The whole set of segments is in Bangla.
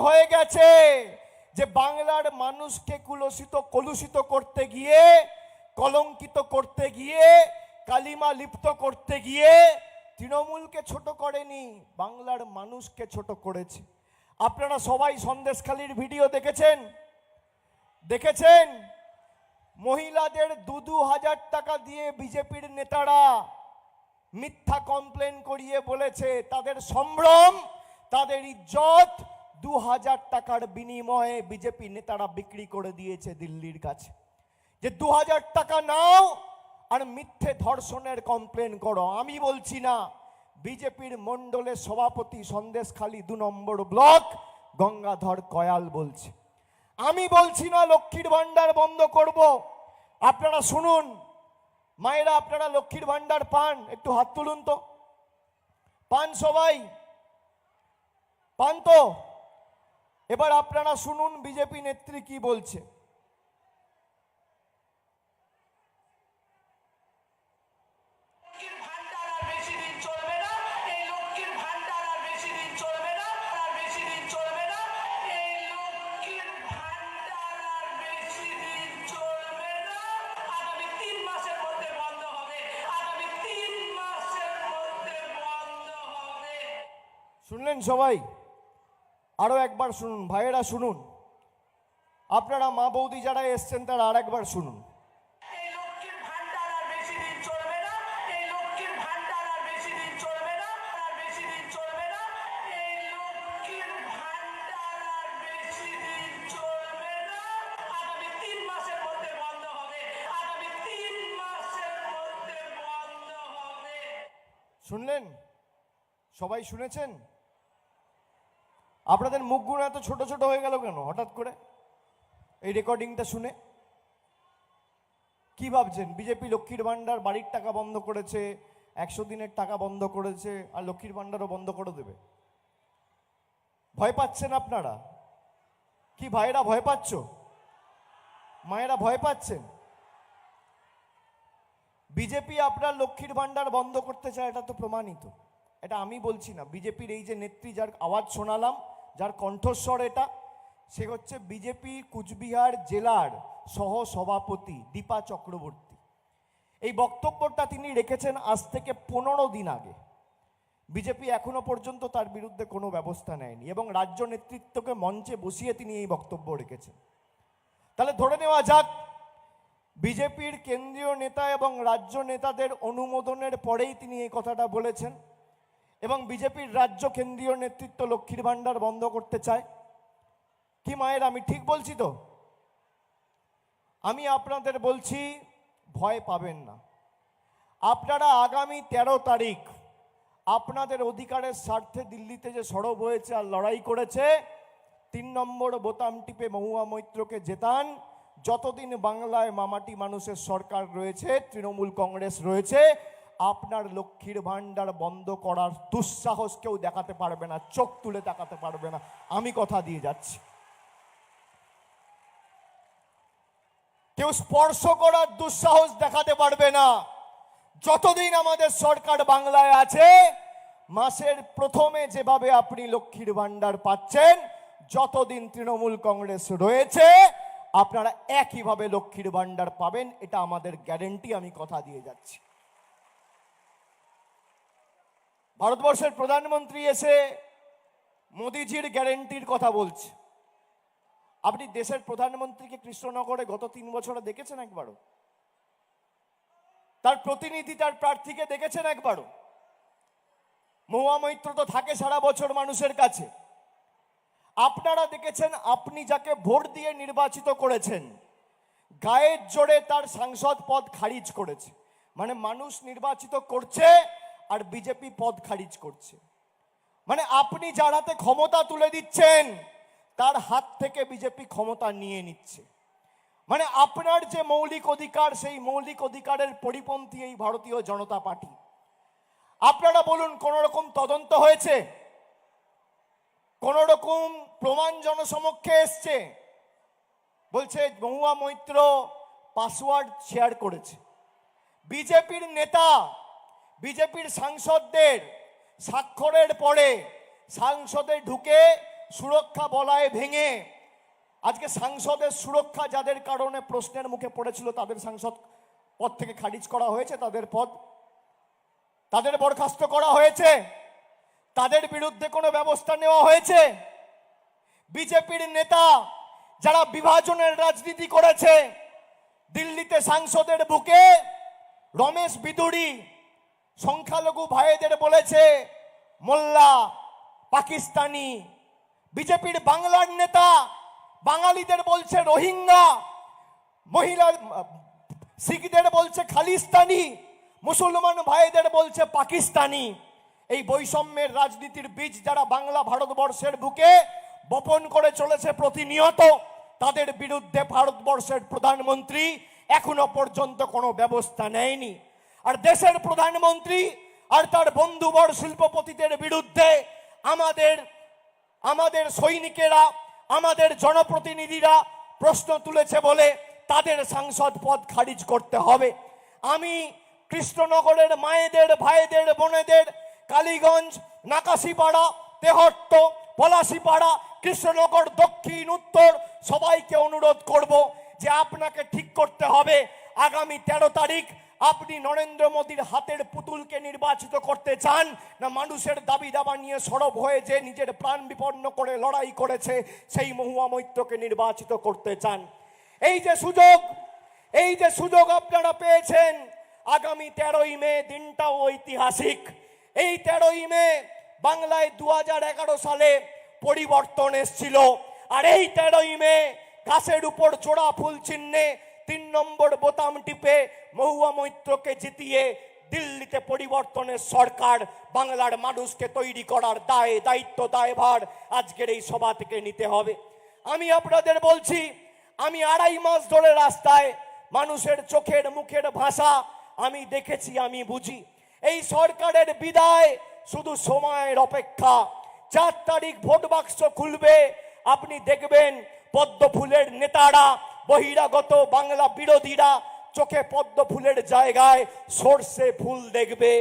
হয়ে গেছে যে বাংলার মানুষকে কলুষিত করতে গিয়ে, কলঙ্কিত করতে গিয়ে, কালিমা লিপ্ত করতে গিয়ে তৃণমূলকে ছোট করেনি, বাংলার মানুষকে ছোট করেছে। আপনারা সবাই সন্দেশখালীর ভিডিও দেখেছেন। মহিলাদের 2,000 টাকা দিয়ে বিজেপির নেতারা মিথ্যা কমপ্লেন করিয়ে বলেছে তাদের সম্ভ্রম, তাদের ইজ্জত 2,000 টাকার বিনিময়ে বিজেপি নেতারা বিক্রি করে দিয়েছে দিল্লির কাছে, যে 2,000 টাকা নাও আর মিথ্যে ধর্ষণের কমপ্লেন করো। আমি বলছি না, বিজেপির মণ্ডলের সভাপতি সন্দেশখালী 2 নম্বর ব্লক গঙ্গাধর কয়াল বলছে। আমি বলছি না লক্ষ্মীর ভান্ডার বন্ধ করব। আপনারা শুনুন, মায়েরা আপনারা লক্ষ্মীর ভান্ডার পান? একটু হাত তুলুন তো। পান সবাই? পান তো? এবার আপনারা শুনুন বিজেপি নেত্রী কি বলছে। শুনলেন সবাই? আরো একবার শুনুন ভাইয়েরা, শুনুন। আপনারা মা বৌদি যারা এসছেন তারা আর একবার শুনুন। শুনলেন? সবাই শুনেছেন? আপনাদের মুখগুলো এত ছোট ছোট হয়ে গেল কেন হঠাৎ করে এই রেকর্ডিংটা শুনে? কি ভাবছেন বিজেপি লক্ষ্মীর ভান্ডার, বাড়ির টাকা বন্ধ করেছে, 100 দিনের টাকা বন্ধ করেছে, আর লক্ষ্মীর ভান্ডারও বন্ধ করে দেবে? ভয় পাচ্ছেন আপনারা? কি ভাইরা ভয় পাচ্ছ? মায়েরা ভয় পাচ্ছেন? বিজেপি আপনার লক্ষ্মীর ভান্ডার বন্ধ করতে চায়, এটা তো প্রমাণিত। এটা আমি বলছি না, বিজেপির এই যে নেত্রী যার আওয়াজ শোনালাম, যার কণ্ঠস্বর এটা, সে হচ্ছে বিজেপি কুচবিহার জেলার সহ সভাপতি দীপা চক্রবর্তী। এই বক্তব্যটা তিনি রেখেছেন আজ থেকে 15 দিন আগে। বিজেপি এখনো পর্যন্ত তার বিরুদ্ধে কোনো ব্যবস্থা নেয়নি এবং রাজ্য নেতৃত্বকে মঞ্চে বসিয়ে তিনি এই বক্তব্য রেখেছেন। তাহলে ধরে নেওয়া যাক বিজেপির কেন্দ্রীয় নেতা এবং রাজ্য নেতাদের অনুমোদনের পরেই তিনি এই কথাটা বলেছেন এবং বিজেপির রাজ্য কেন্দ্রীয় নেতৃত্ব লক্ষ্মীর ভান্ডার বন্ধ করতে চায়। কি মায়ের, আমি ঠিক বলছি তো? আমি আপনাদের বলছি ভয় পাবেন না। আপনারা আগামী 13 তারিখ আপনাদের অধিকারের স্বার্থে দিল্লিতে যে সরব হয়েছে আর লড়াই করেছে, 3 নম্বর বোতাম টিপে মহুয়া মৈত্রকে জেতান। যতদিন বাংলায় মামাটি মানুষের সরকার রয়েছে, তৃণমূল কংগ্রেস রয়েছে, আপনার লক্ষ্মীর ভান্ডার বন্ধ করার দুঃসাহস কেউ দেখাতে পারবে না, চোখ তুলে দেখাতে পারবে না, আমি কথা দিয়ে যাচ্ছি। কেউ স্পর্শ করার দুঃসাহস দেখাতে পারবে না। যতদিন আমাদের সরকার বাংলায় আছে, মাসের প্রথমে যেভাবে আপনি লক্ষ্মীর ভান্ডার পাচ্ছেন, যতদিন তৃণমূল কংগ্রেস রয়েছে আপনারা একইভাবে লক্ষ্মীর ভান্ডার পাবেন, এটা আমাদের গ্যারেন্টি, আমি কথা দিয়ে যাচ্ছি। ভারতবর্ষের প্রধানমন্ত্রী এসে মোদিজির গ্যারেন্টির কথা বলছে। আপনি দেশের প্রধানমন্ত্রীকে কৃষ্ণনগরে গত 3 বছরে দেখেছেন একবারও? তার প্রতিনিধি, তার প্রার্থীকে দেখেছেন একবারও? মহুয়া মৈত্র তো থাকে সারা বছর মানুষের কাছে। আপনারা দেখেছেন আপনি যাকে ভোট দিয়ে নির্বাচিত করেছেন, গায়ের জোরে তার সাংসদ পদ খারিজ করেছে। মানে মানুষ নির্বাচিত করছে আর বিজেপি পদ খারিজ করছে। মানে আপনি যার হাতে ক্ষমতা তুলে দিচ্ছেন তার হাত থেকে বিজেপি ক্ষমতা নিয়ে নিচ্ছে। মানে আপনার যে মৌলিক অধিকার, সেই মৌলিক অধিকারের পরিপন্থী এই ভারতীয় জনতা পার্টি। আপনারা বলুন, কোন রকম তদন্ত হয়েছে? কোন রকম প্রমাণ জনসমক্ষে এসছে? বলছে মহুয়া মৈত্র পাসওয়ার্ড শেয়ার করেছে। বিজেপির নেতা, বিজেপির সাংসদদের স্বাক্ষরের পরে সংসদে ঢুকে সুরক্ষা বলয় ভেঙে আজকে সাংসদের সুরক্ষা যাদের কারণে প্রশ্নের মুখে পড়েছিল তাদের সাংসদ পদ থেকে খারিজ করা হয়েছে, তাদের বরখাস্ত করা হয়েছে, তাদের বিরুদ্ধে কোনো ব্যবস্থা নেওয়া হয়েছে? বিজেপির নেতা যারা বিভাজনের রাজনীতি করেছে, দিল্লিতে সাংসদের বুকে রমেশ বিদুড়ি সংখ্যালঘু ভাইদের বলেছে মোল্লা, পাকিস্তানি। বিজেপির বাংলার নেতা বাঙালিদের বলছে রোহিঙ্গা, মহিলা শিখদের বলছে খালিস্তানি, মুসলমান ভাইদের বলছে পাকিস্তানি। এই বৈষম্যের রাজনীতির বীজ যারা বাংলা ভারতবর্ষের বুকে বপন করে চলেছে প্রতিনিয়ত, তাদের বিরুদ্ধে ভারতবর্ষের প্রধানমন্ত্রী এখনো পর্যন্ত কোনো ব্যবস্থা নেয়নি। আর দেশের প্রধানমন্ত্রী আর তার বন্ধুবর শিল্পপতিদের বিরুদ্ধে আমাদের সৈনিকেরা, আমাদের জনপ্রতিনিধিরা প্রশ্ন তুলেছে বলে তাদের সাংসদ পদ খারিজ করতে হবে। আমি কৃষ্ণনগরের মায়েদের, ভাইদের, বোনেদের, কালীগঞ্জ, নাকাশিপাড়া, তেহট্ট, পলাশিপাড়া, কৃষ্ণনগর, দক্ষিণ, উত্তর সবাইকে অনুরোধ করব যে আপনাকে ঠিক করতে হবে আগামী 13 তারিখ আপনি নরেন্দ্র মোদীর হাতের পুতুলকে নির্বাচিত করতে চান, না মানুষের দাবি দাবা নিয়ে সরব হয়ে যে নিজের প্রাণ বিপন্ন করে লড়াই করেছে সেই মহুয়া মৈত্রকে নির্বাচিত করতে চান? এই যে সুযোগ আপনারা পেয়েছেন, আগামী 13ই মে দিনটাও ঐতিহাসিক। এই 13ই মে বাংলায় 2011 সালে পরিবর্তন এসেছিল, আর এই 13ই মে গাছের উপর জোড়া ফুল চিহ্নে 3 নম্বর বোতাম টিপে মহুয়া মৈত্রকে জিতিয়ে দিল্লিতে পরিবর্তনের সরকার বাংলার মানুষকে তৈরি করার দায়ভার আজকের এই সভা থেকে নিতে হবে। আমি আপনাদের বলছি, আমি 2.5 মাস ধরে রাস্তায় মানুষের চোখের মুখের ভাষা আমি দেখেছি, আমি বুঝি। এই সরকারের বিদায় শুধু সময়ের অপেক্ষা। 4 তারিখ ভোট বাক্স খুলবে, আপনি দেখবেন পদ্ম ফুলের নেতারা, বহিরাগত বাংলা বিরোধীরা চোখে পদ্ম ফুলের জায়গায় সর্ষে ফুল দেখবে।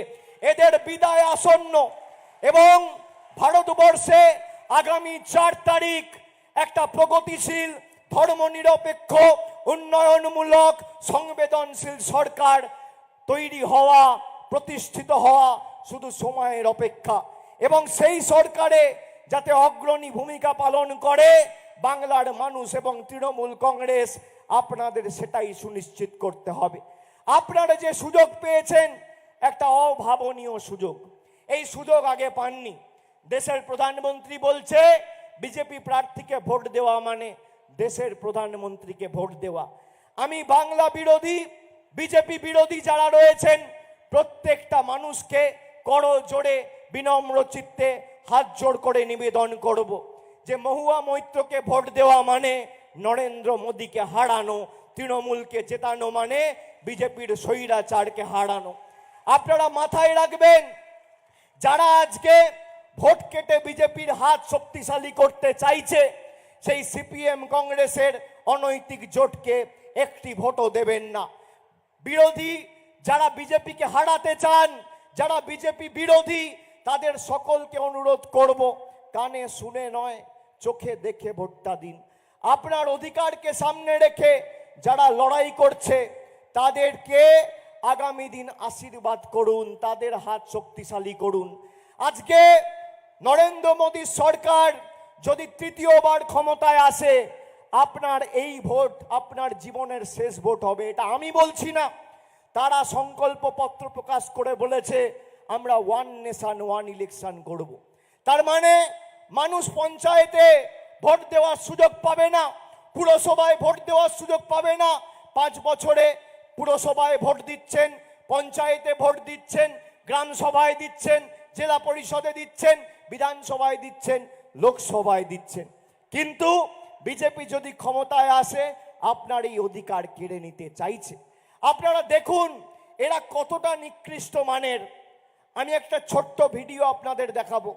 এদের বিদায় আসন্ন এবং ভারতবর্ষে আগামী 4 তারিখ একটা প্রগতিশীল, ধর্মনিরপেক্ষ, উন্নয়নমূলক, সংবেদনশীল সরকার তৈরি হওয়া, প্রতিষ্ঠিত হওয়া শুধু সময়ের অপেক্ষা। এবং সেই সরকারে যাতে অগ্রণী ভূমিকা পালন করে বাংলার মানুষ এবং তৃণমূল কংগ্রেস, আপনাদের সেটাই সুনিশ্চিত করতে হবে। আপনারা যে সুযোগ পেয়েছেন একটা অভাবনীয় সুযোগ, এই সুযোগ আগে পাননি। দেশের প্রধানমন্ত্রী বলছে বিজেপি প্রার্থীকে ভোট দেওয়া মানে দেশের প্রধানমন্ত্রীকে ভোট দেওয়া। আমি বাংলা বিরোধী, বিজেপি বিরোধী যারা রয়েছেন প্রত্যেকটা মানুষকে করজোড়ে বিনম্র চিত্তে হাত জোড় করে নিবেদন করব যে মহুয়া মৈত্রকে ভোট দেওয়া মানে নরেন্দ্র মোদীকে হারানো, তৃণমূলকে জেতানো মানে বিজেপির স্বৈরাচারকে হারানো। আপনারা মাথায় রাখবেন, যারা আজকে ভোট কেটে বিজেপির হাত শক্তিশালী করতে চাইছে সেই সিপিএম কংগ্রেসের অনৈতিক জোটকে একটি ভোটও দেবেন না। বিরোধী যারা বিজেপিকে হারাতে চান, যারা বিজেপি বিরোধী, তাদের সকলকে অনুরোধ করব কানে শুনে নয় চোখে দেখে ভোটটা দিন। আপনার অধিকারকে সামনে রেখে যারা লড়াই করছে তাদেরকে আগামী দিন আশীর্বাদ করুন, তাদের হাত শক্তিশালী করুন। আজকে নরেন্দ্র মোদী সরকার যদি তৃতীয়বার ক্ষমতায় আসে, আপনার এই ভোট আপনার জীবনের শেষ ভোট হবে, এটা আমি বলছি না। তারা সংকল্প পত্র প্রকাশ করে বলেছে আমরা 1 নেশন 1 ইলেকশন করব। তার মানে মানুষ পঞ্চায়েতে ভোট দেওয়ার সুযোগ পাবে না, পুরসভায় ভোট দেওয়ার সুযোগ পাবে না। 5 বছরে পুরসভায় ভোট দিচ্ছেন, পঞ্চায়েতে ভোট দিচ্ছেন, গ্রাম সভায় দিচ্ছেন, জেলা পরিষদে দিচ্ছেন, বিধানসভায় দিচ্ছেন, লোকসভায় দিচ্ছেন। কিন্তু বিজেপি যদি ক্ষমতায় আসে আপনার এই অধিকার কেড়ে নিতে চাইছে। আপনারা দেখুন এরা কতটা নিকৃষ্ট মানের। আমি একটা ছোট্ট ভিডিও আপনাদের দেখাবো।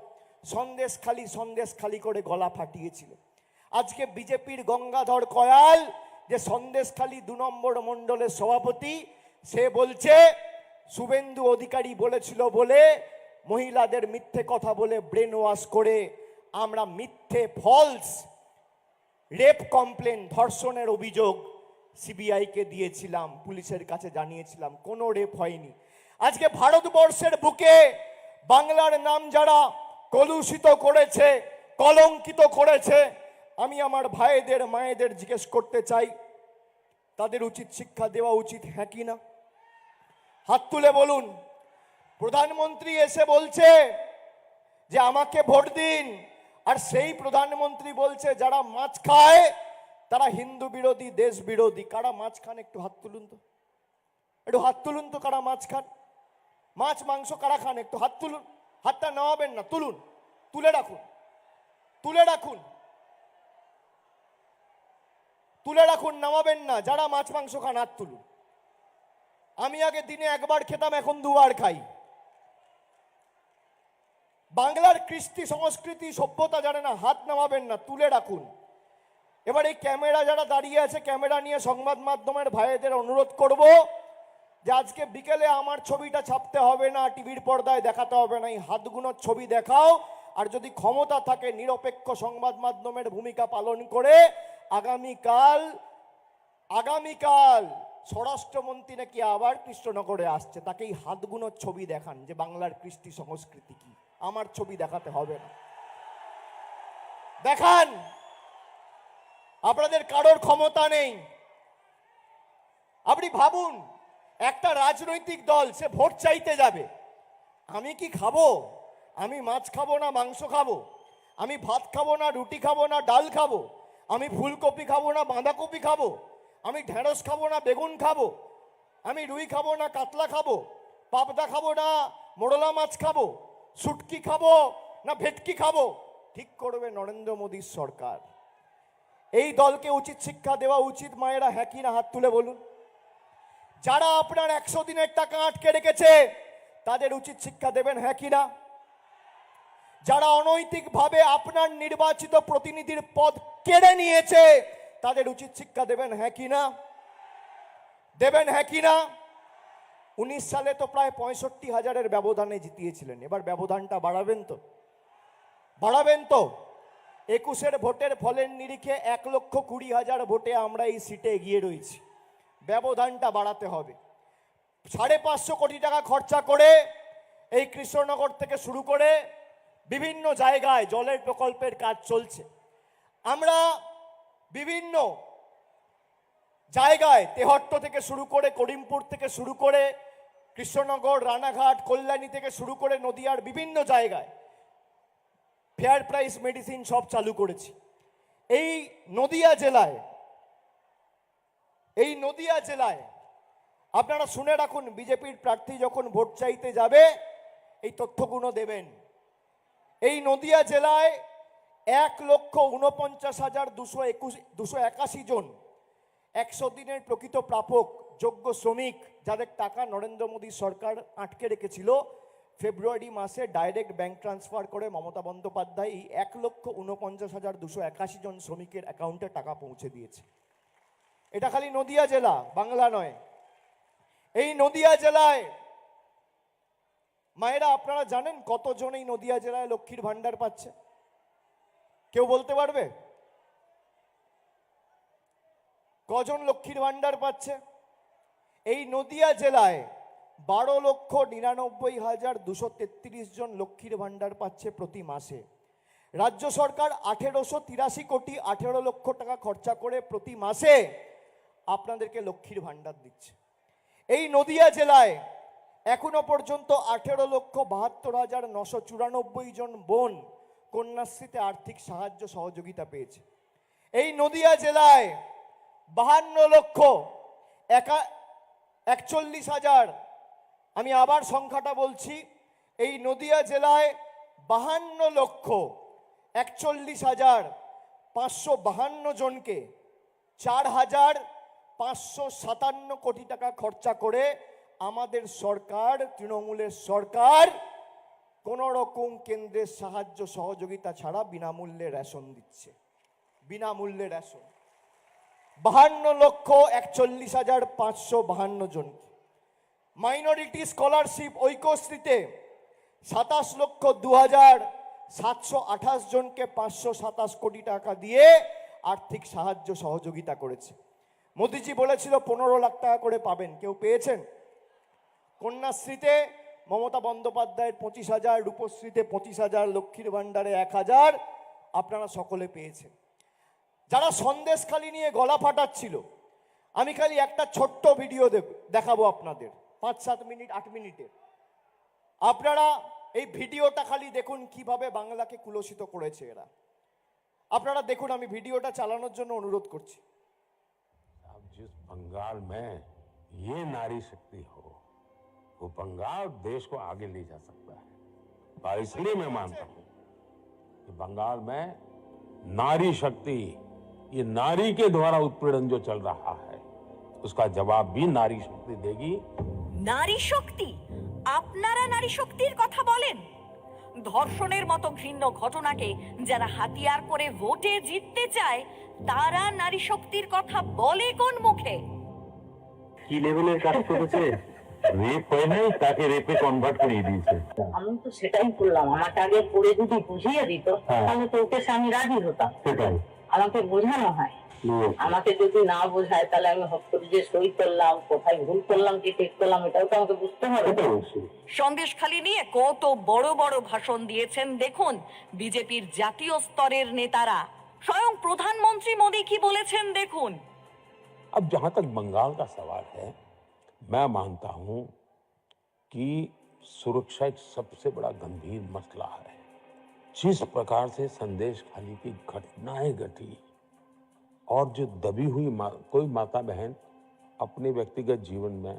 সন্দেশখালি করে গলা ফাটিয়েছিল। আজকে বিজেপির গঙ্গাধর কয়াল যে সন্দেশখালি 2 নম্বর মণ্ডলের সভাপতি, সে বলছে শুভেন্দু অধিকারী বলেছিল বলে মহিলাদের মিথ্যে কথা বলে ব্রেন ওয়াশ করে আমরা মিথ্যে ফলস রেপ কমপ্লেন, ধর্ষণের অভিযোগ সিবিআইকে দিয়েছিলাম, পুলিশের কাছে জানিয়েছিলাম, কোনো রেপ হয়নি। আজকে ভারতবর্ষের বুকে বাংলার নাম যারা কলুষিত করেছে, কলঙ্কিত করেছে, আমি আমার ভাইদের মায়েদের জিজ্ঞেস করতে চাই, তাদের উচিত শিক্ষা দেওয়া উচিত, হ্যাঁ কি না? হাত তুলে বলুন। প্রধানমন্ত্রী এসে বলছে যে আমাকে ভোট দিন, আর সেই প্রধানমন্ত্রী বলছে যারা মাছ খায় তারা হিন্দু বিরোধী, দেশ বিরোধী। কারা মাছ খান একটু হাত তুলুন তো, একটু হাত তুলুন তো, কারা মাছ খান? মাছ মাংস কারা খান? একটু হাত তুলুন। হাতটা নামাবেন না, তুলুন, তুলে রাখুন, তুলে রাখুন, তুলে রাখুন, নামাবেন না। যারা মাছ মাংস খান হাত তুলুন। আমি আগে দিনে একবার খেতাম, এখন দুবার খাই। বাংলার কৃষ্টি সংস্কৃতি সভ্যতা জানে না, হাত নামাবেন না, তুলে রাখুন। এবার এই ক্যামেরা যারা দাঁড়িয়ে আছে, ক্যামেরা নিয়ে সংবাদ মাধ্যমের ভাইদের অনুরোধ করব যে আজকে বিকেলে আমার ছবিটা ছাপতে হবে না, টিভির পর্দায় দেখাতে হবে না, এই হাতগুলোর ছবি দেখাও। আর যদি ক্ষমতা থাকে নিরপেক্ষ সংবাদ মাধ্যমের ভূমিকা পালন করে আগামীকাল স্বরাষ্ট্রমন্ত্রী নাকি আবার কৃষ্ণনগরে আসছে, তাকে এই হাতগুলোর ছবি দেখান যে বাংলার কৃষ্টি সংস্কৃতি কি। আমার ছবি দেখাতে হবে না, দেখান। আপনাদের কারোর ক্ষমতা নেই। আপনি ভাবুন, একটা রাজনৈতিক দল সে ভোট চাইতে যাবে, আমি কি খাবো? আমি মাছ খাবো না মাংস খাবো? আমি ভাত খাবো না রুটি খাবো না ডাল খাবো? আমি ফুলকপি খাবো না বাঁধাকপি খাবো? আমি ঢেঁড়স খাবো না বেগুন খাবো? আমি রুই খাবো না কাতলা খাবো? পাবদা খাবো না মোরলা মাছ খাবো? শুটকি খাবো না ভেটকি খাবো? ঠিক করবে নরেন্দ্র মোদীর সরকার। এই দলকে উচিত শিক্ষা দেওয়া উচিত। মায়েরা হ্যাঁ কি না হাত তুলে বলুন। যারা আপনার 100 দিনের টাকা আটকে রেখেছে তাদের উচিত শিক্ষা দেবেন, হ্যাঁ কি না? যারা অনৈতিকভাবে আপনার নির্বাচিত প্রতিনিধির পদ কেড়ে নিয়েছে তাদের উচিত শিক্ষা দেবেন, হ্যাঁ কি না? দেবেন, হ্যাঁ কি না? 19 সালে তো প্রায় 65,000-এর ব্যবধানে জিতিয়েছিলেন, এবার ব্যবধানটা বাড়াবেন তো? বাড়াবেন তো? 21-এর ভোটের ফলের নিরিখে 1,20,000 ভোটে আমরা এই সিটে এগিয়ে রয়েছি। ব্যবধানটা বাড়াতে হবে। 550 কোটি টাকা খরচা করে এই কৃষ্ণনগর থেকে শুরু করে বিভিন্ন জায়গায় জলের প্রকল্পের কাজ চলছে। আমরা বিভিন্ন জায়গায় তেহট্ট থেকে শুরু করে করিমপুর থেকে শুরু করে কৃষ্ণনগর, রানাঘাট, কল্যাণী থেকে শুরু করে নদিয়ার বিভিন্ন জায়গায় ফেয়ার প্রাইস মেডিসিন সব চালু করেছি। এই নদিয়া জেলায় আপনারা শুনে রাখুন, বিজেপির প্রার্থী যখন ভোট চাইতে যাবে এই তথ্যগুলো দেবেন। এই নদিয়া জেলায় 1,49,281 জন 100 দিনের প্রকৃত প্রাপক যোগ্য শ্রমিক, যাদের টাকা নরেন্দ্র মোদী সরকার আটকে রেখেছিল, ফেব্রুয়ারি মাসে ডাইরেক্ট ব্যাংক ট্রান্সফার করে মমতা বন্দ্যোপাধ্যায় এই 1,49,281 জন শ্রমিকের অ্যাকাউন্টে টাকা পৌঁছে দিয়েছে। এটা খালি নদিয়া জেলা, বাংলা নয়। এই নদিয়া জেলায় মায়েরা আপনারা জানেন কতজন এই নদিয়া জেলায় লক্ষ্মীর ভান্ডার পাচ্ছে? কেউ বলতে পারবে কজন লক্ষ্মীর ভান্ডার পাচ্ছে? এই নদিয়া জেলায় 12,99,233 জন লক্ষ্মীর ভান্ডার পাচ্ছে প্রতি মাসে। রাজ্য সরকার 1,883 কোটি 18 লক্ষ টাকা খরচা করে প্রতি মাসে আপনাদেরকে লক্ষ্মীর ভান্ডার দিচ্ছে। এই নদিয়া জেলায় এখনো পর্যন্ত 18,72,994 জন বোন কন্যাশ্রীতে আর্থিক সাহায্য সহযোগিতা পেয়েছে। এই নদিয়া জেলায় 42,41,000, আমি আবার সংখ্যাটা বলছি, এই নদিয়া জেলায় 42,41,552 জনকে 4,557 কোটি টাকা খরচা করে আমাদের সরকার, তৃণমূলের সরকার, কোন রকম কেন্দ্রের সাহায্য সহযোগিতা ছাড়া বিনামূল্যে রেশন দিচ্ছে। বিনামূল্যে রেশন 52,41,552 জনকে। মাইনরিটি স্কলারশিপ ঐক্যশ্রীতে 27,02,000 728 জনকে 527 কোটি টাকা দিয়ে আর্থিক সাহায্য সহযোগিতা করেছে। মোদিজি বলেছিল 15 লাখ টাকা করে পাবেন, কেউ পেয়েছেন? কন্যাশ্রীতে মমতা বন্দ্যোপাধ্যায়ের 25,000, রূপশ্রীতে 25,000, লক্ষ্মীর ভাণ্ডারে 1,000 আপনারা সকলে পেয়েছেন। যারা সন্দেশখালি নিয়ে গলা ফাটাচ্ছিল, আমি খালি একটা ছোট্ট ভিডিও দেখাবো আপনাদের, 5-7 মিনিট 8 মিনিটের। আপনারা এই ভিডিওটা খালি দেখুন কিভাবে বাংলাকে কুলসিত করেছে এরা। আপনারা দেখুন, আমি ভিডিওটা চালানোর জন্য অনুরোধ করছি। अब जिस बंगाल में ये नारी शक्ति हो, वो बंगाल देश को आगे ले जा सकता है। और इसलिए मैं मानता हूं कि बंगाल में नारी शक्ति, ये नारी के द्वारा उत्पीड़न जो चल रहा है, उसका जवाब भी नारी शक्ति देगी। নারী শক্তি? আপনারা নারী শক্তির কথা বলেন? ধর্ষণের মতো ঘৃণ্য ঘটনাকে যারা হাতিয়ার করে ভোটে জিততে চায়, তারা নারী শক্তির কথা বলে কোন মুখে? কি লেভেলের কাজ করেছে? রেপ হয় নাই, তাকে রেপে কনভার্ট করে দিয়েছে। আমি তো সেটাই করলাম। আমাকে আগে পড়ে যদি বুঝিয়ে দিত, তাহলে তো ওকে আমি রাজি হতাম। সেটাই আমাকে বোঝানো হয়, আমাকে যদি না বোঝায় তাহলে আমি হট করে যে সই করলাম, কোথায় ভুল করলাম কি ঠিক করলাম, এটাও তো আমাকে বুঝতে হবে। সন্দেশখালি নিয়ে কত বড় বড় ভাষণ দিয়েছেন দেখুন বিজেপির জাতীয় স্তরের নেতারা। স্বয়ং প্রধানমন্ত্রী মোদী কি বলেছেন দেখুন। अब जहां तक बंगाल का सवाल है, मैं मानता हूं कि सुरक्षा एक सबसे बड़ा गंभीर मसला है। जिस प्रकार से संदेश खाली की घटनाएं घटी और जो दबी हुई कोई माता बहन अपने व्यक्तिगत जीवन में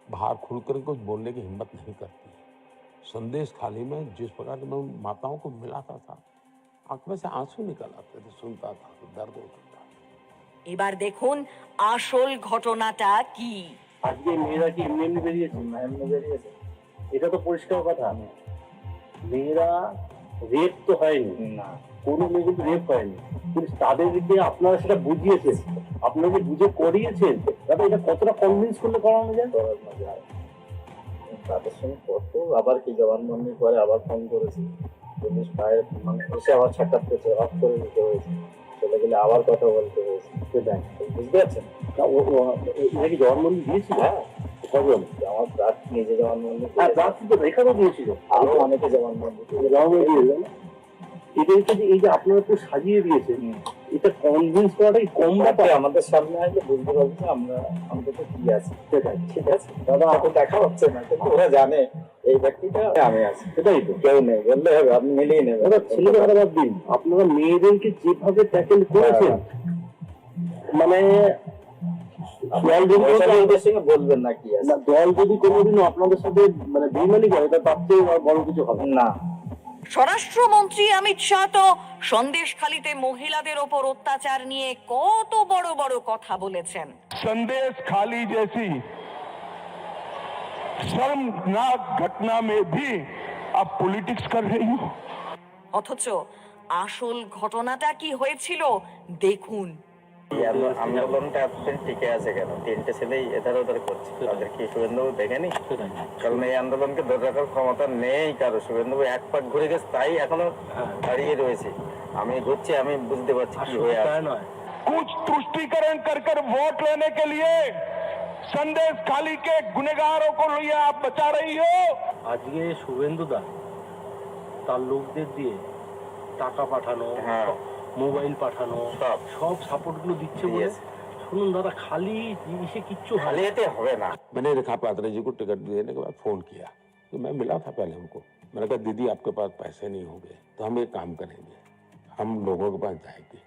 बाहर खुलकर कुछ बोलने की हिम्मत नहीं करती। संदेश खाली में जिस प्रकार से मैं उन माताओं को मिलाता था, आंख में से आंसू निकल आते थे, सुनता था तो दर्द होता था। এবার দেখুন আসল ঘটনাটা কি। আজকে মেয়েরা কি এমনি এমনি বেরিয়েছে? না, এমনি বেরিয়েছে, এটা তো পরিষ্কার কথা। মেয়েরা রেপ তো হয়নি, না, কোনো মেয়ে কিন্তু রেপ হয়নি, কিন্তু তাদেরকে আপনারা সেটা বুঝিয়েছেন, আপনারা যে বুঝে করিয়েছেন, দাদা এটা কতটা কনভিন্স করলে করানো যায়? তাদের সঙ্গে কত আবার কি জবানবন্দি করে আবার ফোন করেছি, পুলিশ পায়ের মানে এসে আবার সাক্ষাৎ করছে, অফ করে দিতে হয়েছে, চলে গেলে আবার কথা বলতে হয়েছে। সেটাই বুঝতে পারছেন? এটা কি জবানবন্দি দিয়েছিল? হ্যাঁ, কজন? আমার ব্রাত নিজে জবানবন্দি, হ্যাঁ ব্রাত কিন্তু রেখাও দিয়েছিল, আরো অনেকে জবানবন্দি দিয়েছিল। এটা যে এই যে আপনারা তো সাজিয়ে দিয়েছেন, এটা কনভিন্স করাটাই কম ব্যাপার। আমাদের সামনে আসলে বুঝতে পারবো যে আমরা অন্তত কি আছে। সেটাই, ঠিক আছে দাদা, আমাকে দেখা হচ্ছে না, কিন্তু ওরা জানে এই ব্যক্তিটা আমি আছি। সেটাই তো, কেউ নেই বললে হবে, আপনি মিলিয়ে নেবেন। ওরা ছেলেদের কথা বাদ দিন, আপনারা মেয়েদেরকে যেভাবে ট্যাকেল করেছেন, মানে দল যদি বলবেন না কি আছে, দল যদি কোনোদিনও আপনাদের সাথে মানে বেইমানি করে, তার চেয়ে বড় কিছু হবে না। স্বরাষ্ট্রমন্ত্রী অমিত শাহ তো সন্দেশখালিতে মহিলাদের ওপর অত্যাচার নিয়ে কত বড় বড় কথা বলেছেন। संदेश खाली जैसी शर्मनाक घटना में भी आप पॉलिटिक्स कर रही हो। অথচ আসল ঘটনাটা কি হয়েছিল দেখুন। আন্দোলনটা এতদিন টিকে আছে কেন? তিনটে ছেলেই এধার ওধার করছে, তাদের কি শুভেন্দুবাবু দেখেনি? কারণ এই আন্দোলনকে ধরে রাখার ক্ষমতা নেই কারো। শুভেন্দুবাবু এক পাক ঘুরে গেছে, তাই এখনো দাঁড়িয়ে রয়েছে। আমি ঘুরছি, আমি বুঝতে পারছি কি হয়ে আছে। कुछ तुष्टीकरण कर कर वोट लेने के लिए संदेश खाली के गुनेगारों को ये आप बचा रही हो। আজকে শুভেন্দুদা তার লোকদের দিয়ে টাকা পাঠানো, মোবাইল পাঠানো, সব সাপোর্ট গুলো দিচ্ছে বলে শুনুন দাদা, খালি জিনিসে কিচ্ছু খালি এতে হবে না। मैंने रेखा पात्रा जी को टिकट देने के बाद फोन किया, तो मैं मिला था पहले उनको। मैंने कहा दीदी आपके पास पैसे नहीं होंगे तो हम एक काम करेंगे, हम लोगों के पास जाएंगे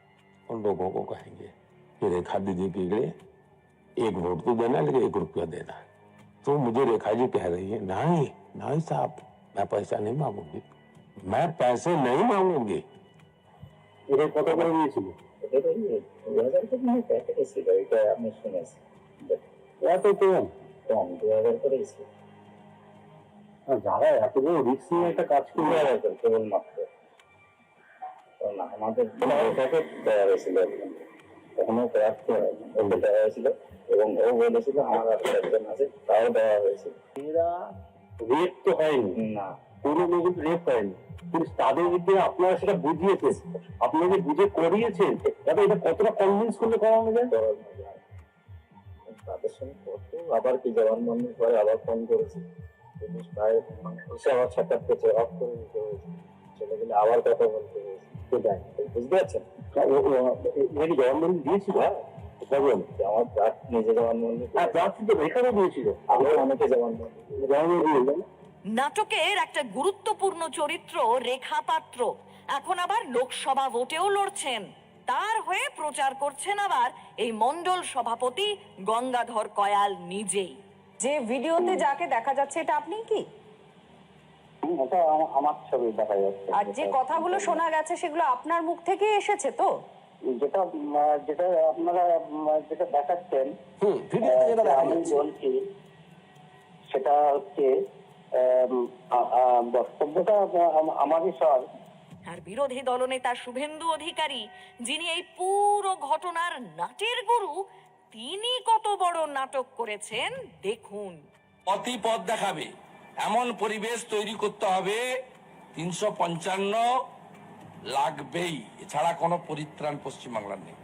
और लोगों को कहेंगे कि रेखा दीदी के लिए एक वोट तो देना, लेकिन 1 रुपया देना। तो मुझे रेखा जी कह रही है, नहीं नहीं साहब, मैं पैसा नहीं मांगूंगी, मैं पैसे नहीं मांगूंगी। এটা কত করে দিয়েছিল? এটা 2000 টাকা নিয়ে প্যাকেজ ছিল, এটা আমি শুনেছি। এত কম? কম 2000 করে ছিল। আর যারা এত বড় রিস্ক নিয়ে একটা কাজ করবে, কেবলমাত্র না, আমাদের এটাকে দেওয়া হয়েছিল, তখনও প্রার্থী বলতে দেওয়া হয়েছিল, এবং ও বলেছিল আমার একজন আছে, তাও দেওয়া হয়েছিল। এরা রেপ তো হয়নি, না, কোনো মেয়ে কিন্তু রেপ করেনি, কিন্তু তাদেরকে আপনারা সেটা বুঝিয়েছেন, আপনাকে বুঝে করিয়েছেন, তবে এটা কতটা কনভিন্স করলে করানো যায়? তাদের সঙ্গে কত আবার কি জবানবন্দি করে আবার ফোন করেছি, পুলিশ ভাই এসে আবার সাক্ষাৎ করছে, অফ করে দিতে হয়েছে, চলে গেলে আবার কথা বলতে হয়েছে। সেটাই বুঝতে পারছেন, কি জবানবন্দি দিয়েছিল? আমার প্রার্থ নিজে জবানবন্দি, হ্যাঁ প্রার্থী তো এখানেও দিয়েছিল, আরো অনেকে জবানবন্দি দিয়েছেন। নাটকের একটা গুরুত্বপূর্ণ চরিত্র রেখা পাত্র এখন আবার লোকসভা ভোটেও লড়ছেন। তার হয়ে প্রচার করছেন আবার এই মণ্ডল সভাপতি গঙ্গাধর কয়াল নিজেই। যে ভিডিওতে যাকে দেখা যাচ্ছে এটা আপনি কি? ওটা আমার ছবি দেখা যাচ্ছে। আর যে কথাগুলো শোনা গেছে সেগুলো আপনার মুখ থেকে এসেছে তো? যেটা যেটা আপনারা যেটা দেখাচ্ছেন, আমি বলছি সেটা হচ্ছে বক্তব্যটা আমারই সব। আর বিরোধী দলনেতা শুভেন্দু অধিকারী, যিনি এই পুরো ঘটনার নাটের গুরু, তিনি কত বড় নাটক করেছেন দেখুন। পথই পথ দেখাবে এমন পরিবেশ তৈরি করতে হবে, 355 লাগবেই, এছাড়া কোনো পরিত্রাণ পশ্চিমবাংলার নেই।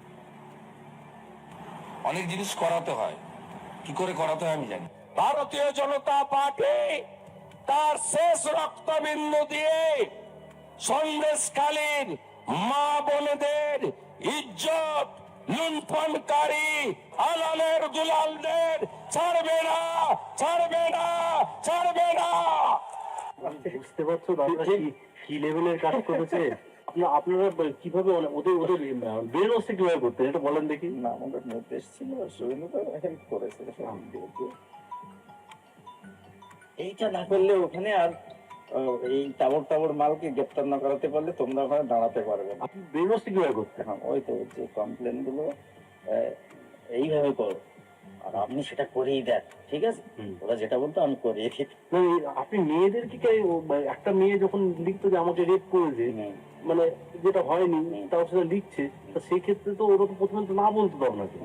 অনেক জিনিস করাতে হয়, কি করে করাতে হয় আমি জানি। ভারতীয় জনতা পার্টি তার শেষ রক্তবিন্দু দিয়ে সন্দেশখালীর মা বোনেদের ইজ্জত লুণ্ঠনকারী আলালের দুলালদের ছাড়বে না, ছাড়বে না, ছাড়বে না। বুঝতে পারছো দাদা কি লেভেলের কাজ করেছে? আপনারা কিভাবে ওদের ব্রেন ওয়াশটা কিভাবে করতেন এটা বলেন দেখি। না, আমাদের নির্দেশ ছিল, শুভেন্দু হেল্প করেছে। এইটা না করলে ওখানে আর এই টাবর মালকে গ্রেপ্তার না করাতে পারলে তোমরা ওখানে দাঁড়াতে পারবে না। আপনি ব্রেন ওয়াশটা কিভাবে করতেন? ওই তো যে কমপ্লেন গুলো এইভাবে করো, আর আপনি সেটা করেই দেন, ঠিক আছে? ওরা যেটা বলতো আমি করিয়ে দিই। আপনি মেয়েদেরকে একটা মেয়ে যখন লিখতো যে আমাকে রেপ করেছে, মানে যেটা হয়নি তাও সেটা লিখছে, তো সেই ক্ষেত্রে তো ওরা তো প্রথমে তো না বলতো আপনাকে।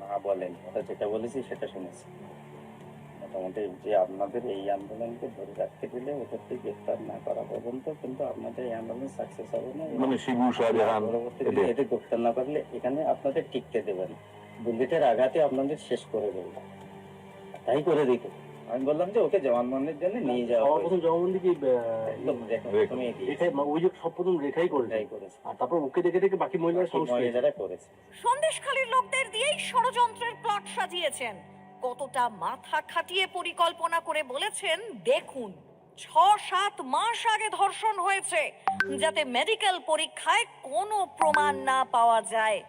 না বলেন, ওরা যেটা বলেছি সেটা শুনেছি। মোটামুটি যে আপনাদের এই আন্দোলনকে ধরে রাখতে গেলে ওদেরকে গ্রেফতার না করা পর্যন্ত কিন্তু আপনাদের এই আন্দোলন সাকসেস হবে না। মানে শিবু শাহজাহান এদের গ্রেফতার না করলে এখানে আপনাদের টিকতে দেবেন, বুলেটের আঘাতে আপনাদের শেষ করে দেবে, তাই করে দিত। আমি বললাম যে ওকে জবানবন্দির জন্য নিয়ে যাওয়া। প্রথম জবানবন্দি কি ওই যে সব প্রথম রেখাই করেছে, আর তারপর ওকে দেখে দেখে বাকি মহিলারা করেছে। সন্দেশখালীর লোকদের দিয়েই ষড়যন্ত্রের প্লট সাজিয়েছেন। কতটা মাথা খাটিয়ে পরিকল্পনা করে বলেছেন দেখুন। 6-7 মাস আগে ধর্ষণ হয়েছে, যাতে মেডিকেল পরীক্ষায় কোনো প্রমাণ না পাওয়া যায়।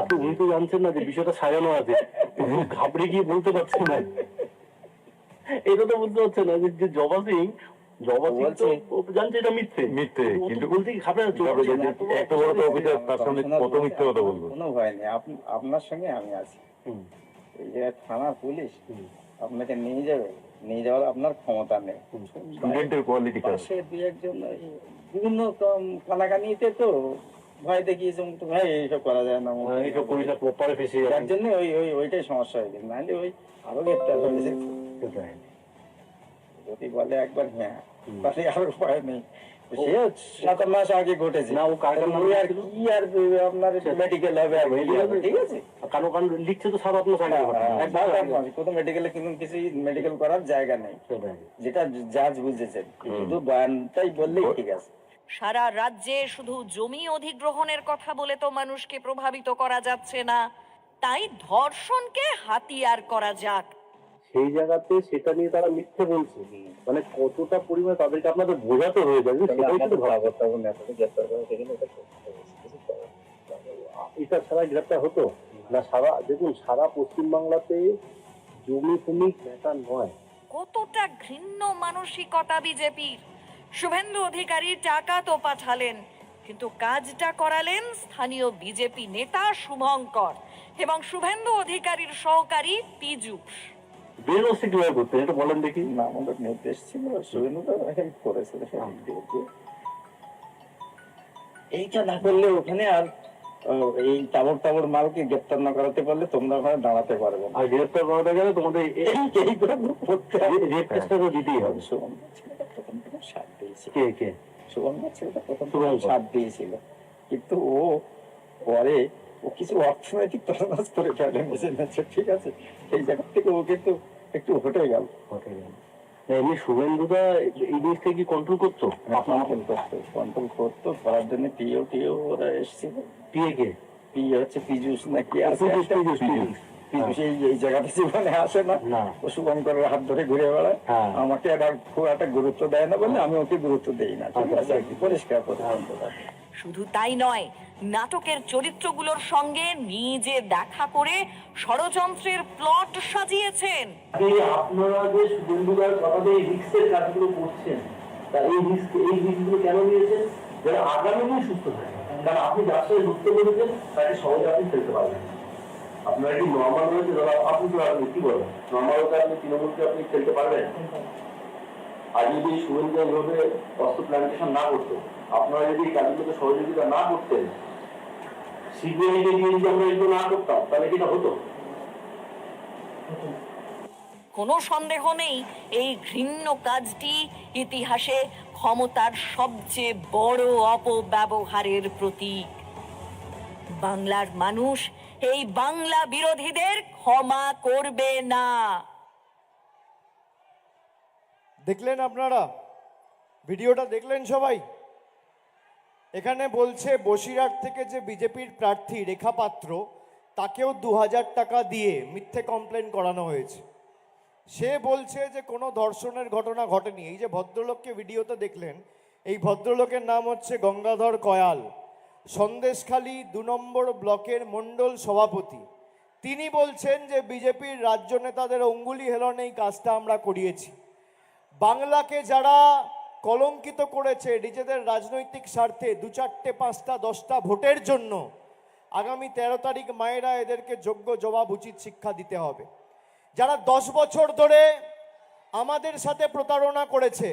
আপনি উনি তো জানছেন না যে বিষয়টা সাজানো আছে, ঘাবড়ে গিয়ে বলতে পারছেন না, এটা তো বলতে পারছে না যে জবা সিং জানছে এটা মিথ্যে কিন্তু বলতে কি ঘাবড়ে এত বড় অফিসার তার সামনে কত মিথ্যে কথা বলবো? কোনো ভয় নেই, আপনার সঙ্গে আমি আছি। এই যে থানা পুলিশ আপনাকে নিয়ে যাবে, নিয়ে যাওয়ার আপনার ক্ষমতা নেই। স্টুডেন্টের কোয়ালিটি পাশে দুই একজন বিভিন্ন কানাকানিতে তো ভয় দেখিয়েছে, ভাই এইসব করা যায় না, এইসব করিস না, পরে ফেসে যার জন্য ওইটাই সমস্যা হয়ে গেছে। নাহলে ওই আরো গ্রেপ্তার হয়েছে। যদি বলে একবার হ্যাঁ, তাহলে আর উপায় নেই। সে 7 মাস আগে ঘটেছে না, ও কারণ আর কি আর আপনার মেডিকেল হবে, ঠিক আছে? কারণ লিখছে তো 7 মাস আগে, কোন মেডিকেলে কিন্তু কিছু মেডিকেল করার জায়গা নেই, যেটা জাজ বুঝেছেন, শুধু বয়ানটাই বললেই ঠিক আছে। সারা রাজ্যে শুধু জমি অধিগ্রহণের কথা বলে তো মানুষকে প্রভাবিত করা যাচ্ছে না, তাই ধর্ষণকে হাতিয়ার করা যাক। সেই জায়গাতে সেটা নিয়ে তারা মিথ্যে বলছে, মানে কতটা পরিমাণে তাদেরকে আপনাদের বোঝাতে হয়ে যাবে সেটাই কিন্তু এটা ছাড়া গ্রেপ্তার হতো না। সারা দেখুন, সারা পশ্চিমবাংলাতে জমি ফমি নেতা নয়। কতটা ঘৃণ্য মানসিকতা বিজেপির। শুভেন্দু অধিকারী টাকা তো পাঠালেন, কিন্তু কাজটা করালেন স্থানীয় বিজেপি নেতা শুভঙ্কর এবং শুভেন্দু অধিকারীর সহকারী পীযূষ। বেরোসি কিভাবে করতেন এটা বলেন দেখি। না, আমাদের নির্দেশ ছিল, শুভেন্দু হেল্প করেছে। এইটা না করলে ওখানে আর এই টাবর টাবর মালকে গ্রেপ্তার না করাতে পারলে তোমরা ওখানে দাঁড়াতে পারবে না। আর গ্রেফতার করাতে গেলে তোমাদের এই করে করতে হবে। রেপ কেসটা তো দিতেই হবে। সুগন্ধা ছেলেটা প্রথম থেকে সাথ দিয়েছিল। কে সুগন্ধা ছেলেটা প্রথম থেকে সাথ দিয়েছিল, কিন্তু ও পরে ও কিছু অর্থনৈতিক তছনছ করে ফেলে, বুঝে নিচ্ছে, ঠিক আছে? এই জায়গা থেকে ও কিন্তু একটু হটে গেল। এমনি শুভেন্দুদা এই জিনিসটা কি কন্ট্রোল করতো? কন্ট্রোল করতো, করার জন্য টিও ওরা এসেছিল। কে পিএ হচ্ছে পীযুষ নাকি আছে, পীযূষ। পীযূষ এই জায়গাটা জীবনে আসে না, ও শুভঙ্করের হাত ধরে ঘুরে বেড়ায়। আমাকে খুব একটা গুরুত্ব দেয় না বলে আমি ওকে গুরুত্ব দেই না, ঠিক আছে? পরিষ্কার করে। শুধু তাই নয়, নাটকের চরিত্রগুলোর সঙ্গে নিজে দেখা করে ষড়যন্ত্রের প্লট সাজিয়েছেন। আপনারা যে শুভেন্দুদার কথাতে এই রিস্কের কাজগুলো করছেন, তা এই রিস্কগুলো কেন নিয়েছেন? যারা আগামী দিন সুস্থ থাকে, কারণ আপনি যার সাথে যুক্ত করেছেন তাকে সহজে আপনি ফেলতে পারবেন। আপনার কি নর্মাল রয়েছে, ধরো আপনি তো আপনি কি বলেন, নর্মাল হতে আপনি তৃণমূলকে আপনি ফেলতে পারবেন? আর যদি শুভেন্দু এইভাবে অস্ত্র প্ল্যান্টেশন না করতো, আপনারা যদি এই কাজগুলোকে সহযোগিতা না করতেন, সিবিআই কে দিয়ে যদি আমরা এগুলো না করতাম, তাহলে কি এটা হতো? কোনো সন্দেহ নেই, এই ঘৃণ্য কাজটি ইতিহাসে ক্ষমতার সবচেয়ে বড় অপব্যবহারের প্রতীক। বাংলার মানুষ এই বাংলা বিরোধীদের ক্ষমা করবে না। দেখলেন আপনারা ভিডিওটা, দেখলেন সবাই? এখানে বলছে বসিরহাট থেকে যে বিজেপির প্রার্থী রেখা পাত্র, তাকেও 2000 টাকা দিয়ে মিথ্যে কমপ্লেন করানো হয়েছে। সে বলছে যে কোনো ধর্ষণের ঘটনা ঘটেনি। এই যে ভদ্রলোককে ভিডিওতে দেখলেন, এই ভদ্রলোকের নাম হচ্ছে গঙ্গাধর কয়াল, সন্দেশখালী 2 নম্বর ব্লকের মণ্ডল সভাপতি। তিনি বলছেন যে বিজেপির রাজ্য নেতাদের অঙ্গুলি হেলনে এই কাজটা আমরা করিয়েছি। বাংলাকে যারা কলঙ্কিত করেছে নিজেদের রাজনৈতিক স্বার্থে 2, 4, 5, 10টা ভোটের জন্য, আগামী 13 তারিখ মায়েরা এদেরকে যোগ্য জবাব, উচিত শিক্ষা দিতে হবে। যারা 10 বছর ধরে আমাদের সাথে প্রতারণা করেছে,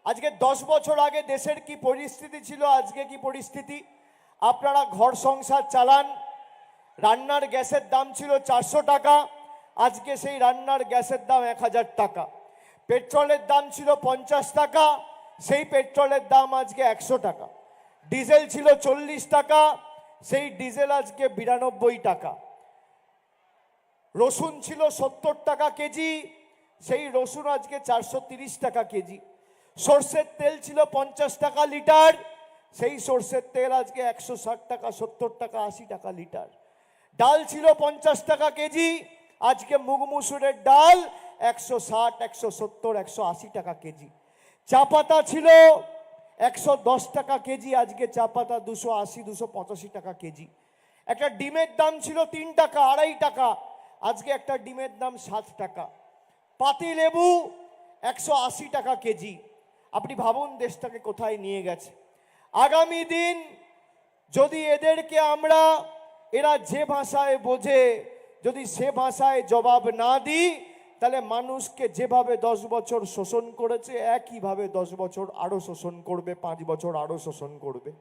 আজকে 10 বছর আগে দেশের কি পরিস্থিতি ছিল, আজকে কি পরিস্থিতি? আপনারা ঘর সংসার চালান, রান্নার গ্যাসের দাম ছিল 400 টাকা, আজকে সেই রান্নার গ্যাসের দাম 1000 টাকা। পেট্রোলের দাম ছিল 50 টাকা, সেই পেট্রোলের দাম আজকে 100 টাকা। ডিজেল ছিল 40 টাকা, সেই ডিজেল আজকে 92 টাকা। রসুন ছিল 70 টাকা কেজি, সেই রসুন আজকে 430 টাকা কেজি। সর্ষের তেল ছিল 50 টাকা লিটার, সেই সর্ষের তেল আজকে 160 টাকা, 70 টাকা, 80 টাকা লিটার। ডাল ছিল 50 টাকা কেজি, আজকে মুগ মুসুরের ডাল 160, 170, 180 টাকা কেজি। চা পাতা ছিল 110 টাকা কেজি, আজকে চা পাতা 280, 285 টাকা কেজি। একটা ডিমের দাম ছিল 3 টাকা, 2.5 টাকা, আজকে একটা ডিমের দাম 7 টাকা। পাতি লেবু 180 টাকা কেজি। আপনি ভাবুন দেশটাকে কোথায় নিয়ে গেছে। আগামী দিন যদি এদেরকে আমরা, এরা যে ভাষায় বোঝে, যদি সে ভাষায় জবাব না দিই, তাহলে মানুষকে যেভাবে 10 বছর শোষণ করেছে একইভাবে 10 বছর আরো শোষণ করবে, 5 বছর আরো শোষণ করবে।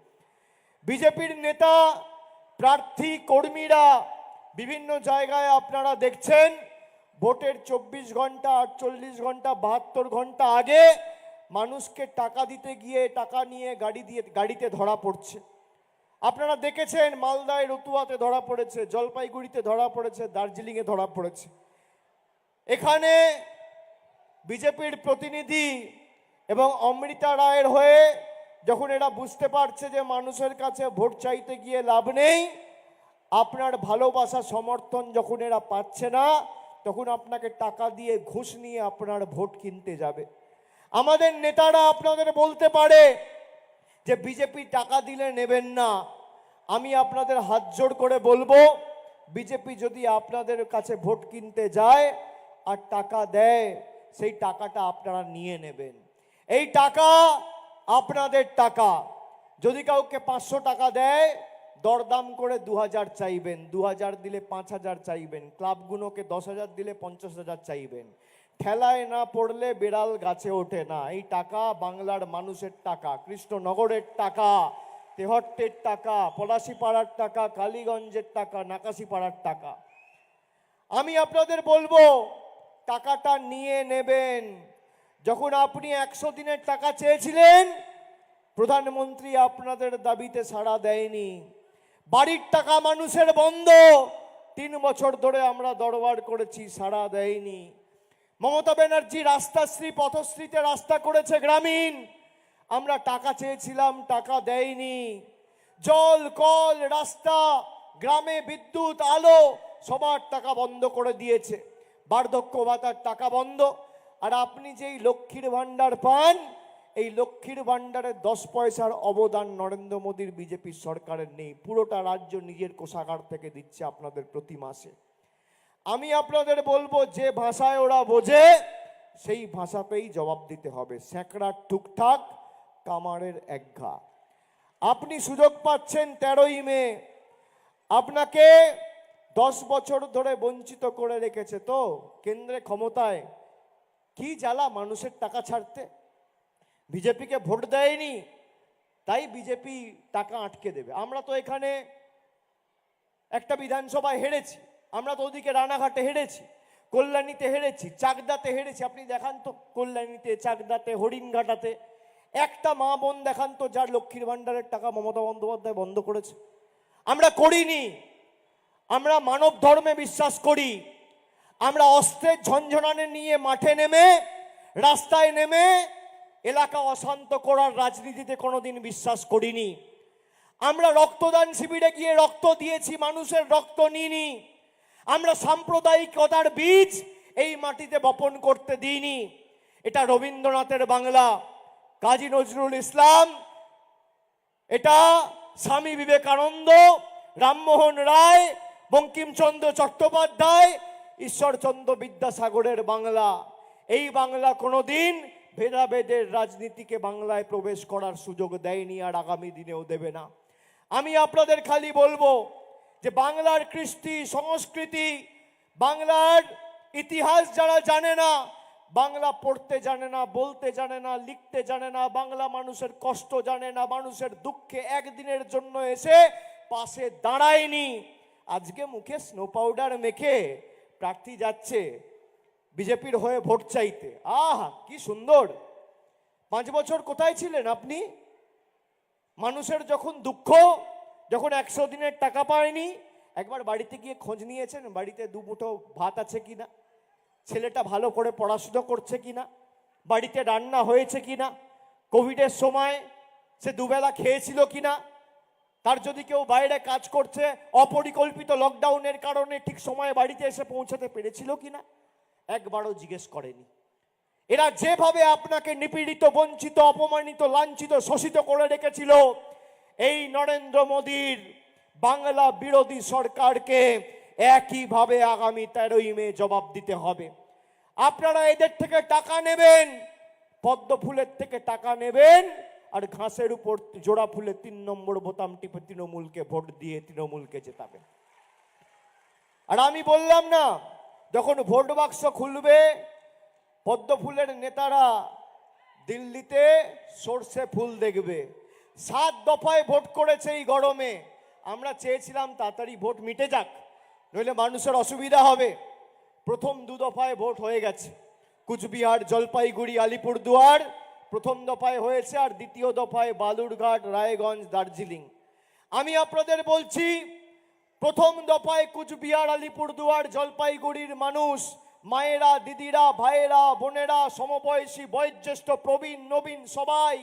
বিজেপির নেতা, প্রার্থী, কর্মীরা বিভিন্ন জায়গায় আপনারা দেখছেন ভোটের 24 ঘন্টা, 48 ঘন্টা, 72 ঘন্টা আগে মানুষকে টাকা দিতে গিয়ে টাকা নিয়ে গাড়িতে ধরা পড়ছে। আপনারা দেখেছেন মালদায় রতুয়াতে ধরা পড়েছে, জলপাইগুড়িতে ধরা পড়েছে, দার্জিলিংয়ে ধরা পড়েছে। এখানে বিজেপির প্রতিনিধি এবং অমৃতা রায়ের হয়ে যখন এরা বুঝতে পারছে যে মানুষের কাছে ভোট চাইতে গিয়ে লাভ নেই, আপনার ভালোবাসা সমর্থন যখন এরা পাচ্ছে না, তখন আপনাকে টাকা দিয়ে ঘুষ নিয়ে আপনার ভোট কিনতে যাবে। আমাদের নেতারা আপনাদের বলতে পারে যে বিজেপি টাকা দিলে নেবেন না। আমি আপনাদের হাত জোড় করে বলবো, বিজেপি যদি আপনাদের কাছে ভোট কিনতে যায় আর টাকা দেয়, সেই টাকাটা আপনারা নিয়ে নেবেন। এই টাকা আপনাদের টাকা। যদি কাউকে 500 টাকা দেয়, দরদাম করে 2000 চাইবেন, 2000 দিলে 5000 চাইবেন, ক্লাবগুলোকে 10,000 দিলে 50,000 চাইবেন। ঠেলায় না পড়লে বিড়াল গাছে ওঠে না। এই টাকা বাংলার মানুষের টাকা, কৃষ্ণনগরের টাকা, তেহট্টের টাকা, পলাশিপাড়ার টাকা, কালীগঞ্জের টাকা, নাকাশিপাড়ার টাকা। আমি আপনাদের বলবো টাকাটা নিয়ে নেবেন। যখন আপনি 100 দিনের টাকা চেয়েছিলেন, প্রধানমন্ত্রী আপনাদের দাবিতে সাড়া দেয়নি। বাড়ির টাকা মানুষের বন্ধ, 3 বছর ধরে আমরা দরবার করেছি, সাড়া দেয়নি। মমতা ব্যানার্জি রাস্তাশ্রী পথশ্রীতে রাস্তা করেছে গ্রামীণ, আমরা টাকা চেয়েছিলাম, টাকা দেয়নি। জল, কল, রাস্তা, গ্রামে বিদ্যুৎ, আলো, সবার টাকা বন্ধ করে দিয়েছে। বার্ধক্য ভাতার টাকা বন্ধ। আর আপনি যেই লক্ষ্মীর ভাণ্ডার পান, এই লক্ষ্মীর ভাণ্ডারের 10 পয়সার অবদান নরেন্দ্র মোদীর বিজেপির সরকারের নেই। পুরোটা রাজ্য নিজের কোষাগার থেকে দিচ্ছে আপনাদের প্রতি মাসে। আমি আপনাদের বলবো, যে ভাষায় ওরা বোঝে সেই ভাষাতেই জবাব দিতে হবে। স্যাঁকড়ার টুকটাক, কামারের একঘা। আপনি সুযোগ পাচ্ছেন 13ই মে। আপনাকে 10 বছর ধরে বঞ্চিত করে রেখেছে তো কেন্দ্রে ক্ষমতায়। কি জ্বালা মানুষের টাকা ছাড়তে। বিজেপিকে ভোট দেয়নি, তাই বিজেপি টাকা আটকে দেবে। আমরা তো এখানে একটা বিধানসভায় হেরেছি, আমরা তো ওদিকে রানাঘাটে হেরেছি, কল্যাণীতে হেরেছি, চাকদাতে হেরেছি। আপনি দেখান তো কল্যাণীতে, চাকদাতে, হরিণঘাটাতে একটা মা বোন দেখান তো যার লক্ষ্মীর ভাণ্ডারের টাকা মমতা বন্দ্যোপাধ্যায় বন্ধ করেছে। আমরা করিনি। আমরা মানব ধর্মে বিশ্বাস করি। আমরা অস্ত্রের ঝনঝনানি নিয়ে মাঠে নেমে, রাস্তায় নেমে এলাকা অশান্ত করার রাজনীতিতে কোনোদিন বিশ্বাস করিনি। আমরা রক্তদান শিবিরে গিয়ে রক্ত দিয়েছি, মানুষের রক্ত নিইনি। আমরা সাম্প্রদায়িকতার বীজ এই মাটিতে বপন করতে দিইনি। এটা রবীন্দ্রনাথের বাংলা, কাজী নজরুল ইসলাম, এটা স্বামী বিবেকানন্দ, রামমোহন রায়, বঙ্কিমচন্দ্র চট্টোপাধ্যায়, ঈশ্বরচন্দ্র বিদ্যাসাগরের বাংলা। এই বাংলা কোনোদিন ভেদাভেদের রাজনীতিকে বাংলায় প্রবেশ করার সুযোগ দেয়নি, আর আগামী দিনেও দেবে না। আমি আপনাদের খালি বলবো যে বাংলার কৃষ্টি সংস্কৃতি, বাংলার ইতিহাস যারা জানে না, বাংলা পড়তে জানে না, বলতে জানে না, লিখতে জানে না, বাংলা মানুষের কষ্ট জানে না, মানুষের দুঃখে একদিনের জন্য এসে পাশে দাঁড়ায়নি, আজকে মুখে স্নো পাউডার মেখে প্রার্থী যাচ্ছে বিজেপির হয়ে ভোট চাইতে। আহা কি সুন্দর। 5 বছর কোথায় ছিলেন আপনি? মানুষের যখন দুঃখ, যখন 100 দিনের টাকা পায়নি, একবার বাড়িতে গিয়ে খোঁজ নিয়েছেন বাড়িতে 2 মুঠো ভাত আছে কিনা, ছেলেটা ভালো করে পড়াশোনা করছে কিনা, বাড়িতে রান্না হয়েছে কিনা, কোভিডের সময় সে দুবেলা খেয়েছিল কিনা, তার যদি কেউ বাইরে কাজ করছে অপরিকল্পিত লকডাউনের কারণে ঠিক সময়ে বাড়িতে এসে পৌঁছাতে পেরেছিল কিনা, একবারও জিজ্ঞেস করেনি। এরা যেভাবে আপনাকে নিপীড়িত, বঞ্চিত, অপমানিত, লাঞ্ছিত, শোষিত করে রেখেছিল, এই নরেন্দ্র মোদীর বাংলা বিরোধী সরকারকে একইভাবে আগামী 13ই মে জবাব দিতে হবে। আপনারা এদের থেকে টাকা নেবেন, পদ্ম ফুলের থেকে টাকা নেবেন, আর ঘাসের উপর জোড়া ফুলে 3 নম্বর বোতাম টিপে তৃণমূলকে ভোট দিয়ে তৃণমূলকে জেতাবেন। আর আমি বললাম না, যখন ভোট বাক্স খুলবে, পদ্ম ফুলের নেতারা দিল্লিতে সর্ষে ফুল দেখবে। 7 দফায় ভোট করেছে এই গরমে। আমরা চেয়েছিলাম তাড়াতাড়ি ভোট মিটে যাক, নইলে মানুষের অসুবিধা হবে। প্রথম 2 দফায় ভোট হয়ে গেছে। কুচবিহার, জলপাইগুড়ি, আলিপুরদুয়ার প্রথম দফায় হয়েছে, আর দ্বিতীয় দফায় বালুরঘাট, রায়গঞ্জ, দার্জিলিং। আমি আপনাদের বলছি, প্রথম দফায় কুচবিহার, আলিপুরদুয়ার, জলপাইগুড়ির মানুষ, মায়েরা, দিদিরা, ভাইয়েরা, বোনেরা, সমবয়সী, বয়োজ্যেষ্ঠ, প্রবীণ, নবীন সবাই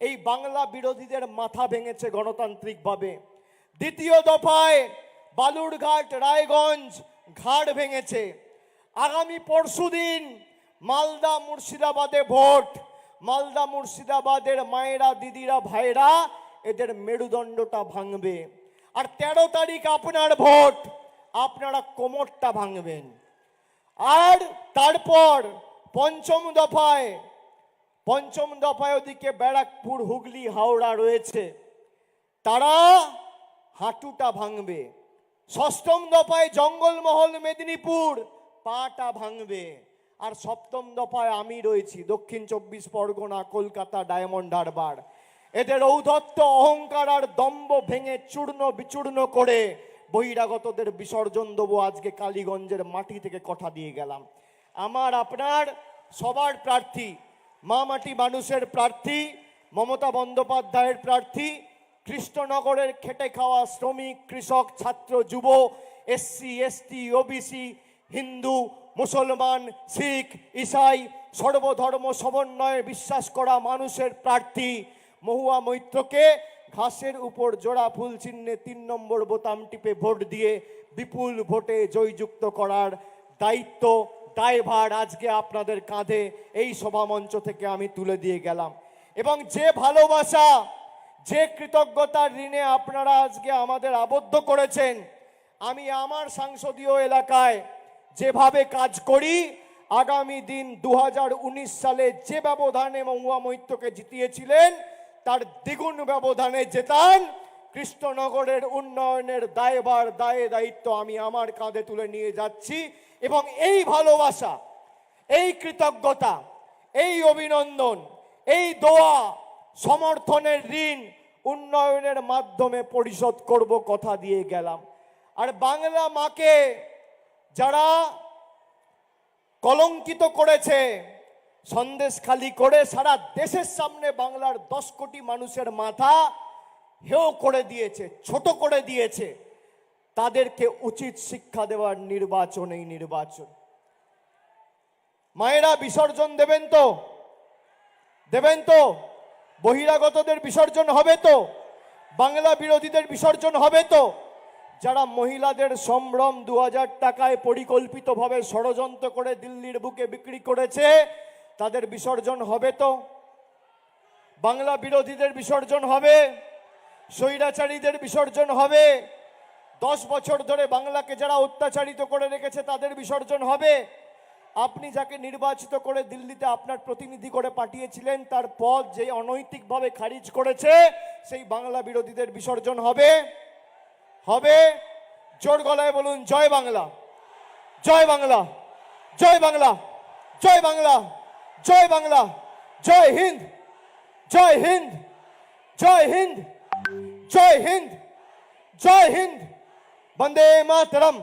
এই বাংলা বিরোধীদের মাথা ভেঙেছে গণতান্ত্রিকভাবে। দ্বিতীয় দফায় বালুরঘাট, রায়গঞ্জ ঘাড় ভেঙেছে। আগামী পরশুদিন মালদা, মুর্শিদাবাদে ভোট। মালদা, মুর্শিদাবাদের মায়েরা, দিদিরা, ভাইরা এদের মেরুদণ্ডটা ভাঙবে। আর 13 তারিখ আপনার ভোট, আপনারা কোমরটা ভাঙবেন। আর তারপর পঞ্চম দফায় ওদিকে ব্যারাকপুর, হুগলি, হাওড়া রয়েছে, তারা হাঁটুটা ভাঙবে। ষষ্ঠম দফায় জঙ্গলমহল, মেদিনীপুর পাটা ভাঙবে। আর সপ্তম দফায় আমি রয়েছি, দক্ষিণ 24 পরগনা, কলকাতা, ডায়মন্ড হারবার। এদের ঔদ্ধত্য, অহংকার আর দম্ভ ভেঙে চূর্ণ বিচূর্ণ করে বহিরাগতদের বিসর্জন দেবো আজকে কালীগঞ্জের মাটি থেকে কথা দিয়ে গেলাম। আমার আপনার সবার প্রার্থী, মা মাটি মানুষের প্রার্থী, মমতা বন্দ্যোপাধ্যায়ের প্রার্থী, কৃষ্ণনগরের খেটে খাওয়া শ্রমিক, কৃষক, ছাত্র, যুব, এসসি, এসটি, ওবিসি, হিন্দু, মুসলমান, শিখ, ইসাই, সর্বধর্ম সমন্বয়ে বিশ্বাস করা মানুষের প্রার্থী মহুয়া মৈত্রকে ঘাসের উপর জোড়া ফুল চিহ্নে 3 নম্বর বোতাম টিপে ভোট দিয়ে বিপুল ভোটে জয়যুক্ত করার দায়িত্ব, দায়ভার আজকে আপনাদের কাঁধে এই সভামঞ্চ থেকে আমি তুলে দিয়ে গেলাম। এবং যে ভালোবাসা, যে কৃতজ্ঞতার ঋণে আপনারা আজকে আমাদের আবদ্ধ করেছেন, আমি আমার সংসদীয় এলাকায় যেভাবে কাজ করি, আগামী দিন 2019 সালে যে ব্যবধানে মহুয়া মৈত্রকে জিতিয়েছিলেন তার দ্বিগুণ ব্যবধানে জেতান। কৃষ্ণনগরের উন্নয়নের দায়ভার, দায়িত্ব আমি আমার কাঁধে তুলে নিয়ে যাচ্ছি এবং এই ভালোবাসা, এই কৃতজ্ঞতা, এই অভিনন্দন, এই দোয়া, সমর্থনের ঋণ উন্নয়নের মাধ্যমে পরিশোধ করব কথা দিয়ে গেলাম। আর বাংলা মাকে যারা কলঙ্কিত করেছে, সন্দেশখালি করে সারা দেশের সামনে বাংলার 10 কোটি মানুষের মাথা হেয় করে দিয়েছে, ছোট করে দিয়েছে, তাদেরকে উচিত শিক্ষা দেওয়ার নির্বাচন এই নির্বাচন। মায়েরা বিসর্জন দেবেন তো? দেবেন তো? বহিরাগতদের বিসর্জন হবে তো? বাংলা বিরোধীদের বিসর্জন হবে তো? যারা মহিলাদের সম্ভ্রম 2000 টাকায় পরিকল্পিতভাবে ষড়যন্ত্র করে দিল্লির বুকে বিক্রি করেছে, তাদের বিসর্জন হবে তো? বাংলা বিরোধীদের বিসর্জন হবে? স্বৈরাচারীদের বিসর্জন হবে? 10 বছর ধরে বাংলাকে যারা অত্যাচারিত করে রেখেছে তাদের বিসর্জন হবে? আপনি যাকে নির্বাচিত করে দিল্লিতে আপনার প্রতিনিধি করে পাঠিয়েছিলেন তার পদ যে অনৈতিকভাবে খারিজ করেছে, সেই বাংলা বিরোধীদের বিসর্জন হবে? হবে? জোর গলায় বলুন জয় বাংলা, জয় বাংলা, জয় বাংলা, জয় বাংলা, জয় বাংলা, জয় হিন্দ, জয় হিন্দ, জয় হিন্দ, জয় হিন্দ, জয় হিন্দ, বন্দে মাতরম,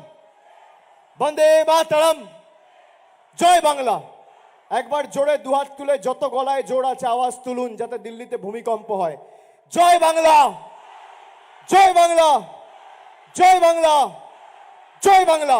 বন্দে মাতরম, জয় বাংলা। একবার জোরে দুহাত তুলে যত গলায় জোর আছে আওয়াজ তুলুন যাতে দিল্লিতে ভূমিকম্প হয়। জয় বাংলা, জয় বাংলা, জয় বাংলা, জয় বাংলা।